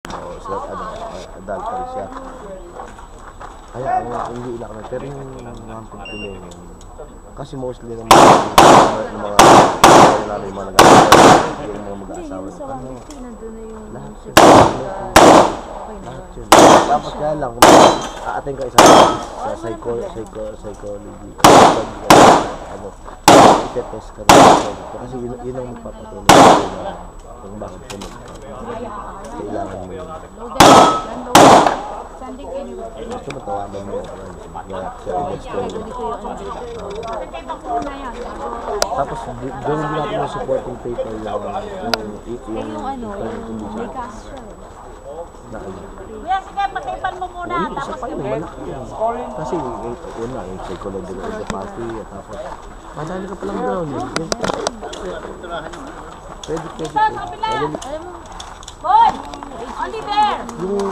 So, adult pa rin siya. Kaya hindi lang kami, pero yung mga pagpulong kasi mostly ng mga lalo yung mga nag-aasawa yung mga mag-aasawa lahat yun. Tapos kaya lang kung aating ka isa sa psychology itetest ka rin kasi yun ang magpapatuloy na kung bakit ka kailangan mo yun. Gusto mo tawagan mo tapos gawin din natin yung supporting paper lang yung may cash Kuya, sige, patipan mo muna. Tapos kasi una yung psychological empathy tapos madali ka palang down pwede Boy! Only there! yung